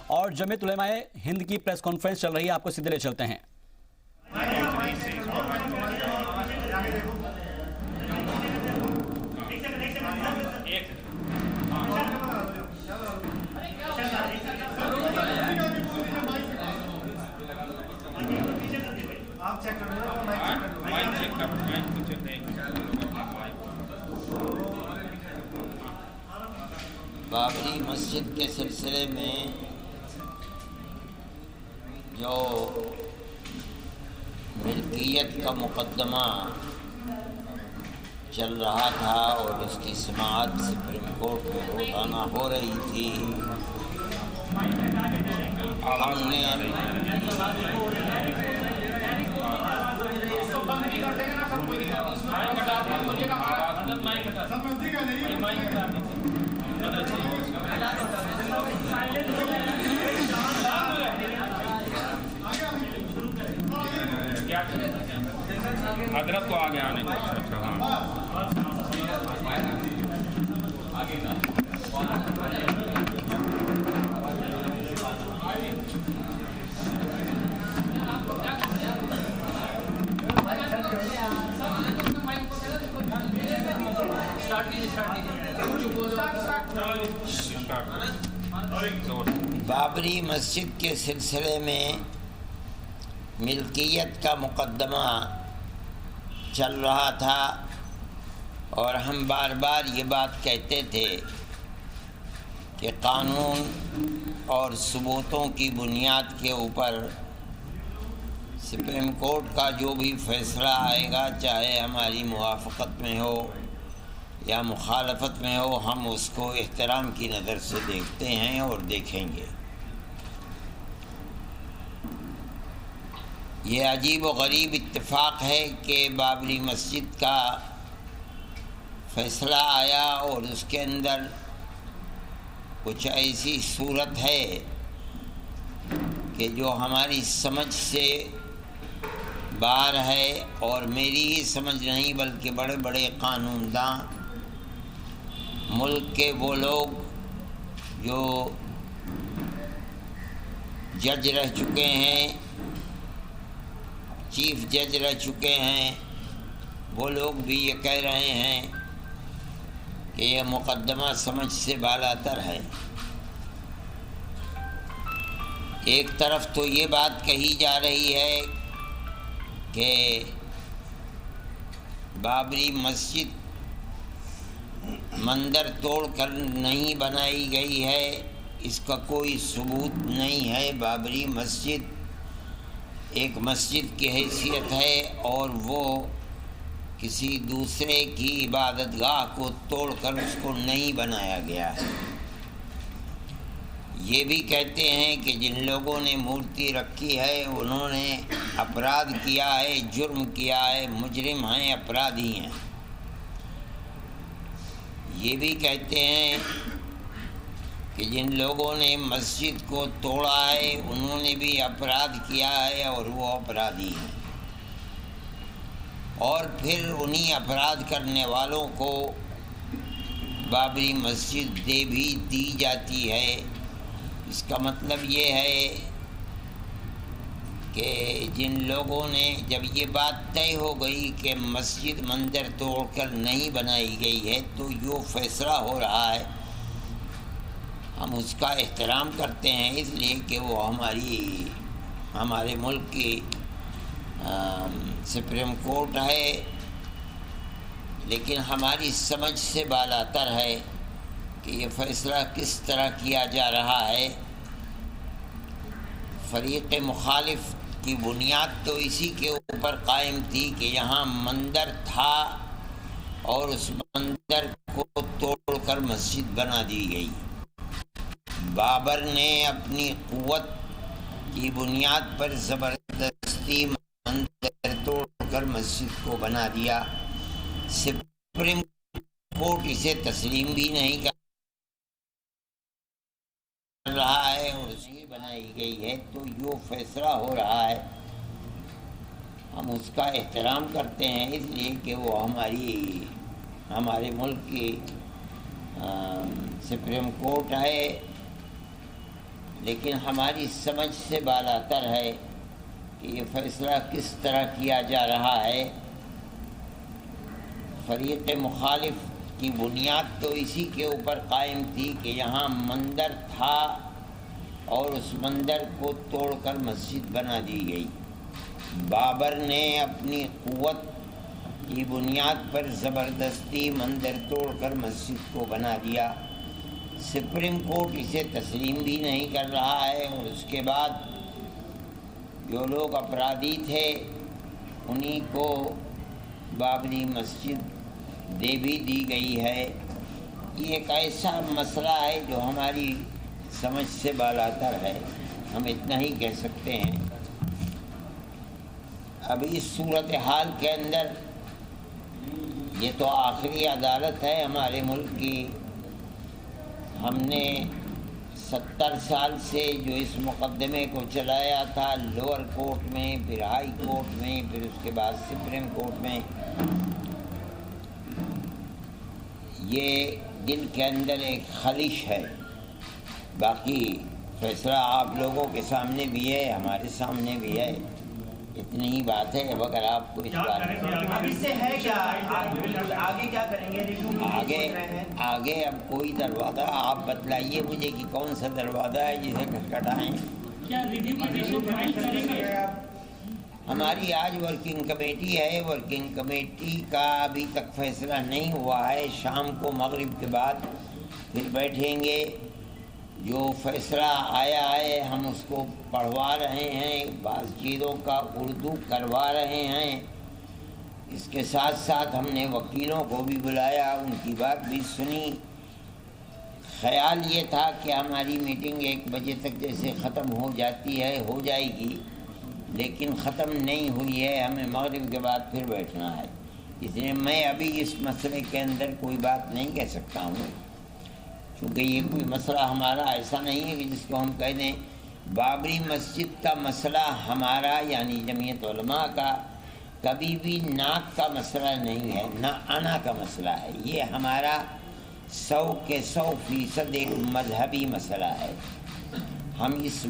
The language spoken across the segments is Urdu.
اور جمعیت علماء ہند کی پریس کانفرنس چل رہی ہے، آپ کو سیدھے لے چلتے ہیں۔ بابری مسجد کے سلسلے میں جو ملکیت کا مقدمہ چل رہا تھا اور اس کی سماعت سپریم کورٹ میں روزانہ ہو رہی تھی، ہم نے حضرت کو آگے آنے کو بابری مسجد کے سلسلے میں ملکیت کا مقدمہ چل رہا تھا، اور ہم بار بار یہ بات کہتے تھے کہ قانون اور ثبوتوں کی بنیاد کے اوپر سپریم کورٹ کا جو بھی فیصلہ آئے گا، چاہے ہماری موافقت میں ہو یا مخالفت میں ہو، ہم اس کو احترام کی نظر سے دیکھتے ہیں اور دیکھیں گے۔ یہ عجیب و غریب اتفاق ہے کہ بابری مسجد کا فیصلہ آیا اور اس کے اندر کچھ ایسی صورت ہے کہ جو ہماری سمجھ سے باہر ہے، اور میری ہی سمجھ نہیں بلکہ بڑے بڑے قانون داں، ملک کے وہ لوگ جو جج رہ چکے ہیں، چیف جج رہ چکے ہیں، وہ لوگ بھی یہ کہہ رہے ہیں کہ یہ مقدمہ سمجھ سے بالاتر ہے۔ ایک طرف تو یہ بات کہی جا رہی ہے کہ بابری مسجد مندر توڑ کر نہیں بنائی گئی ہے، اس کا کوئی ثبوت نہیں ہے۔ بابری مسجد ایک مسجد کی حیثیت ہے، اور وہ کسی دوسرے کی عبادت گاہ کو توڑ کر اس کو نہیں بنایا گیا ہے۔ یہ بھی کہتے ہیں کہ جن لوگوں نے مورتی رکھی ہے انہوں نے اپرادھ کیا ہے، جرم کیا ہے، مجرم ہیں، اپرادھی ہیں۔ یہ بھی کہتے ہیں کہ جن لوگوں نے مسجد کو توڑا ہے انہوں نے بھی اپرادھ کیا ہے اور وہ اپرادھی ہیں، اور پھر انہی اپرادھ کرنے والوں کو بابری مسجد دے بھی دی جاتی ہے۔ اس کا مطلب یہ ہے کہ جن لوگوں نے، جب یہ بات طے ہو گئی کہ مسجد مندر توڑ کر نہیں بنائی گئی ہے، تو جو فیصلہ ہو رہا ہے ہم اس کا احترام کرتے ہیں، اس لیے کہ وہ ہمارے ملک کی سپریم کورٹ ہے، لیکن ہماری سمجھ سے بالاتر ہے کہ یہ فیصلہ کس طرح کیا جا رہا ہے۔ فریق مخالف کی بنیاد تو اسی کے اوپر قائم تھی کہ یہاں مندر تھا اور اس مندر کو توڑ کر مسجد بنا دی گئی۔ بابر نے اپنی قوت کی بنیاد پر زبردستی مندر توڑ کر مسجد کو بنا دیا۔ سپریم کورٹ اسے تسلیم بھی نہیں کر رہا ہے اور اس کی بنائی گئی ہے، تو جو فیصلہ ہو رہا ہے ہم اس کا احترام کرتے ہیں، اس لیے کہ وہ ہمارے ملک کی سپریم کورٹ ہے۔ لیکن ہماری سمجھ سے بالاتر ہے کہ یہ فیصلہ کس طرح کیا جا رہا ہے۔ فریق مخالف کی بنیاد تو اسی کے اوپر قائم تھی کہ یہاں مندر تھا اور اس مندر کو توڑ کر مسجد بنا دی گئی۔ بابر نے اپنی قوت کی بنیاد پر زبردستی مندر توڑ کر مسجد کو بنا دیا۔ سپریم کورٹ اسے تسلیم بھی نہیں کر رہا ہے، اور اس کے بعد جو لوگ اپرادھی تھے انہی کو بابری مسجد دے بھی دی گئی ہے۔ یہ ایک ایسا مسئلہ ہے جو ہماری سمجھ سے بالاتر ہے، ہم اتنا ہی کہہ سکتے ہیں۔ اب اس صورتحال کے اندر یہ تو آخری عدالت ہے ہمارے ملک کی۔ ہم نے 70 سال سے جو اس مقدمے کو چلایا تھا، لوور کورٹ میں، پھر ہائی کورٹ میں، پھر اس کے بعد سپریم کورٹ میں، یہ دل کے اندر ایک خلش ہے۔ باقی فیصلہ آپ لوگوں کے سامنے بھی ہے، ہمارے سامنے بھی ہے، اتنی ہی بات ہے۔ اب اگر آپ کو اس بات آگے اب کوئی دروازہ آپ بتلائیے مجھے کہ کون سا دروازہ ہے جسے کھٹکھٹائیں۔ ہماری آج ورکنگ کمیٹی ہے، ورکنگ کمیٹی کا ابھی تک فیصلہ نہیں ہوا ہے۔ شام کو مغرب کے بعد پھر بیٹھیں گے، جو فیصلہ آیا ہے ہم اس کو پڑھوا رہے ہیں، بعض چیزوں کا اردو کروا رہے ہیں۔ اس کے ساتھ ساتھ ہم نے وکیلوں کو بھی بلایا، ان کی بات بھی سنی۔ خیال یہ تھا کہ ہماری میٹنگ 1 بجے تک جیسے ختم ہو جاتی ہے ہو جائے گی، لیکن ختم نہیں ہوئی ہے، ہمیں مغرب کے بعد پھر بیٹھنا ہے۔ اس لیے میں ابھی اس مسئلے کے اندر کوئی بات نہیں کہہ سکتا ہوں، چونکہ یہ کوئی مسئلہ ہمارا ایسا نہیں ہے کہ جس کو ہم کہہ دیں۔ بابری مسجد کا مسئلہ ہمارا یعنی جمعیت علماء کا کبھی بھی ناک کا مسئلہ نہیں ہے، نہ انا کا مسئلہ ہے۔ یہ ہمارا 100% ایک مذہبی مسئلہ ہے۔ ہم اس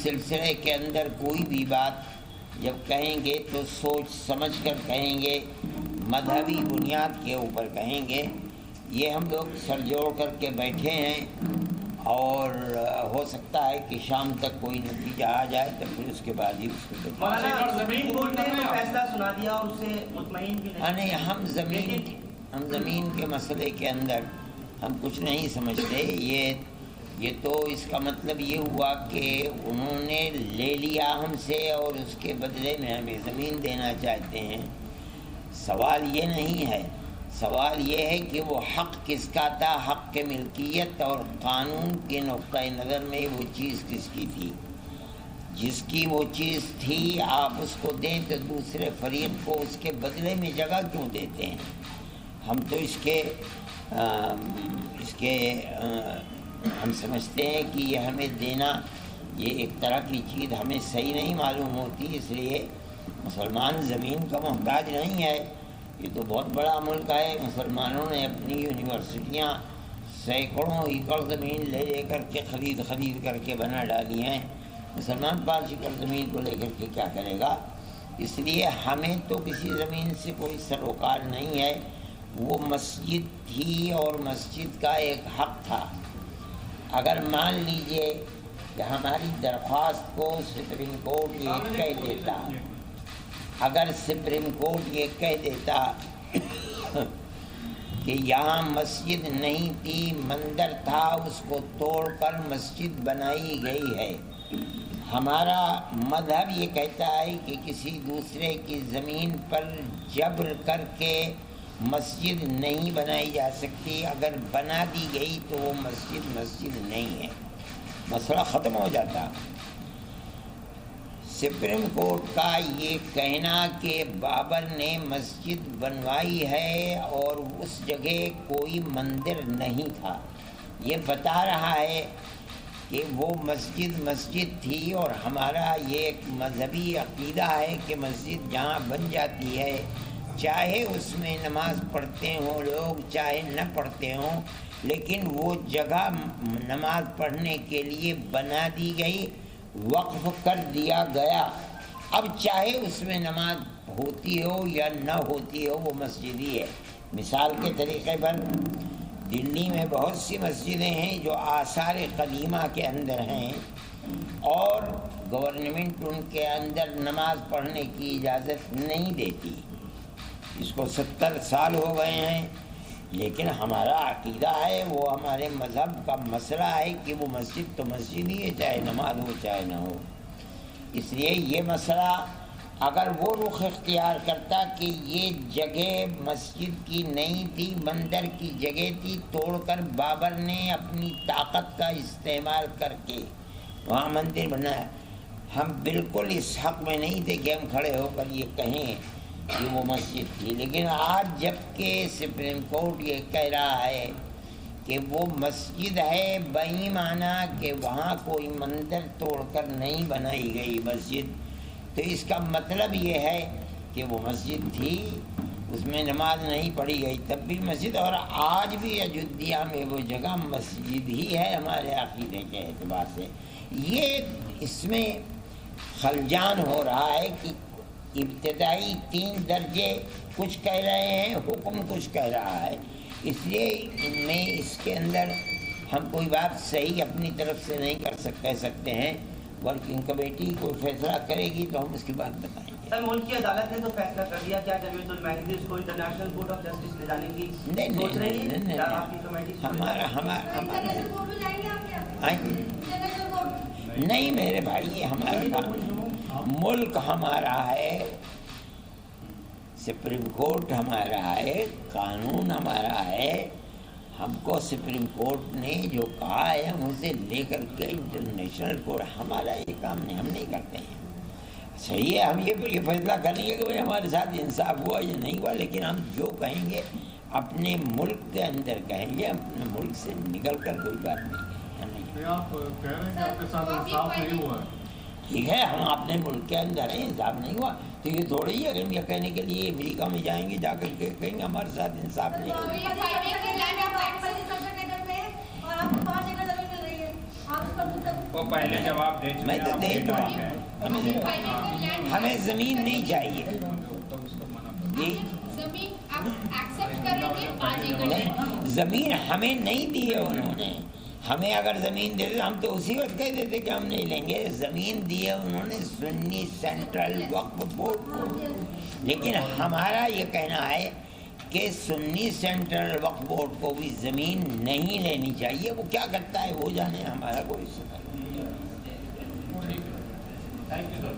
سلسلے کے اندر کوئی بھی بات جب کہیں گے تو سوچ سمجھ کر کہیں گے، مذہبی بنیاد کے اوپر کہیں گے۔ یہ ہم لوگ سر جوڑ کر کے بیٹھے ہیں، اور ہو سکتا ہے کہ شام تک کوئی نتیجہ آ جائے تو پھر اس کے بعد ہی اس کو فیصلہ سنا دیا اور اسے مطمئن بھی نہیں۔ ہم زمین کے مسئلے کے اندر ہم کچھ نہیں سمجھتے۔ یہ تو اس کا مطلب یہ ہوا کہ انہوں نے لے لیا ہم سے اور اس کے بدلے میں ہمیں زمین دینا چاہتے ہیں۔ سوال یہ نہیں ہے، سوال یہ ہے کہ وہ حق کس کا تھا، حق کے ملکیت اور قانون کے نقطۂ نظر میں وہ چیز کس کی تھی۔ جس کی وہ چیز تھی آپ اس کو دیں تو دوسرے فریق کو اس کے بدلے میں جگہ کیوں دیتے ہیں؟ ہم تو اس کے ہم سمجھتے ہیں کہ یہ ہمیں دینا یہ ایک طرح کی چیز ہمیں صحیح نہیں معلوم ہوتی۔ اس لیے مسلمان زمین کا محتاج نہیں ہے، یہ تو بہت بڑا ملک ہے۔ مسلمانوں نے اپنی یونیورسٹیاں سینکڑوں ایکڑ زمین لے کر کے خرید کر کے بنا ڈالی ہیں۔ مسلمان 5 ایکڑ زمین کو لے کر کے کیا کرے گا؟ اس لیے ہمیں تو کسی زمین سے کوئی سروکار نہیں ہے۔ وہ مسجد تھی اور مسجد کا ایک حق تھا۔ اگر مان لیجئے کہ ہماری درخواست کو سپریم کورٹ یہ کہہ دیتا، اگر سپریم کورٹ یہ کہہ دیتا کہ یہاں مسجد نہیں تھی، مندر تھا، اس کو توڑ کر مسجد بنائی گئی ہے۔ ہمارا مذہب یہ کہتا ہے کہ کسی دوسرے کی زمین پر جبر کر کے مسجد نہیں بنائی جا سکتی۔ اگر بنا دی گئی تو وہ مسجد نہیں ہے، مسئلہ ختم ہو جاتا۔ سپریم کورٹ کا یہ کہنا کہ بابر نے مسجد بنوائی ہے اور اس جگہ کوئی مندر نہیں تھا، یہ بتا رہا ہے کہ وہ مسجد تھی۔ اور ہمارا یہ ایک مذہبی عقیدہ ہے کہ مسجد جہاں بن جاتی ہے، چاہے اس میں نماز پڑھتے ہوں لوگ چاہے نہ پڑھتے ہوں، لیکن وہ جگہ نماز پڑھنے کے لیے بنا دی گئی، وقف کر دیا گیا۔ اب چاہے اس میں نماز ہوتی ہو یا نہ ہوتی ہو، وہ مسجد ہی ہے۔ مثال کے طریقے پر دلی میں بہت سی مسجدیں ہیں جو آثار قدیمہ کے اندر ہیں، اور گورنمنٹ ان کے اندر نماز پڑھنے کی اجازت نہیں دیتی۔ اس کو 70 سال ہو گئے ہیں، لیکن ہمارا عقیدہ ہے، وہ ہمارے مذہب کا مسئلہ ہے کہ وہ مسجد تو مسجد ہی ہے، چاہے نماز ہو چاہے نہ ہو۔ اس لیے یہ مسئلہ اگر وہ رخ اختیار کرتا کہ یہ جگہ مسجد کی نہیں تھی، مندر کی جگہ تھی، توڑ کر بابر نے اپنی طاقت کا استعمال کر کے وہاں مندر بنایا، ہم بالکل اس حق میں نہیں تھے کہ ہم کھڑے ہو کر یہ کہیں کہ وہ مسجد تھی۔ لیکن آج جب کہ سپریم کورٹ یہ کہہ رہا ہے کہ وہ مسجد ہے، بئی معنی کہ وہاں کوئی مندر توڑ کر نہیں بنائی گئی مسجد، تو اس کا مطلب یہ ہے کہ وہ مسجد تھی، اس میں نماز نہیں پڑھی گئی تب بھی مسجد، اور آج بھی اجودھیا میں وہ جگہ مسجد ہی ہے ہمارے عقیدے کے اعتبار سے۔ یہ اس میں خلجان ہو رہا ہے کہ ابتدائی 3 درجے کچھ کہہ رہے ہیں، حکم کچھ کہہ رہا ہے، اس لیے میں اس کے اندر ہم کوئی بات صحیح اپنی طرف سے نہیں کہہ سکتے ہیں۔ ورکنگ کمیٹی کوئی فیصلہ کرے گی تو ہم اس کی بات بتائیں گے۔ سر ملک کی عدالت نے تو فیصلہ کر دیا، کیا جمیعت المہدی اس کو انٹرنیشنل کورٹ آف جسٹس لے جانے کی سوچ رہی ہے؟ نہیں، آپ کی کمیٹی نہیں میرے بھائی، ہمارا ملک ہمارا ہے، سپریم کورٹ ہمارا ہے، قانون ہمارا ہے، ہم کو سپریم کورٹ نے جو کہا ہے ہم اسے لے کر کے انٹرنیشنل کورٹ، ہمارا یہ کام نہیں، ہم نہیں کرتے ہیں۔ صحیح ہے، ہم یہ فیصلہ کریں گے کہ بھائی ہمارے ساتھ انصاف ہوا یا نہیں ہوا، لیکن ہم جو کہیں گے اپنے ملک کے اندر کہیں گے، اپنے ملک سے نکل کر کوئی بات نہیں کہیں۔ آپ کہہ رہے ہیں کہ آپ کے ساتھ انصاف نہیں ہوا ہے؟ ٹھیک ہے، ہم اپنے ملک کے اندر ہیں، انصاف نہیں ہوا تو یہ تھوڑی ہے کہ ہم یہ کہنے کے لیے امریکہ میں جائیں گے، جا کر کے کہیں گے ہمارے ساتھ انصاف نہیں ہوا۔ وہ پہلے جواب دے چکے میں تو دے چکا ہوں، ہمیں زمین نہیں چاہیے جی، زمین ہمیں نہیں دی ہے انہوں نے، ہمیں اگر زمین دے دے ہم تو اسی وقت کہہ دیتے کہ ہم نہیں لیں گے۔ زمین دی ہے انہوں نے سنی سینٹرل وقف بورڈ کو، لیکن ہمارا یہ کہنا ہے کہ سنی سینٹرل وقف بورڈ کو بھی زمین نہیں لینی چاہیے، وہ کیا کرتا ہے وہ جانے، ہمارا کوئی سفر نہیں۔ Thank you sir.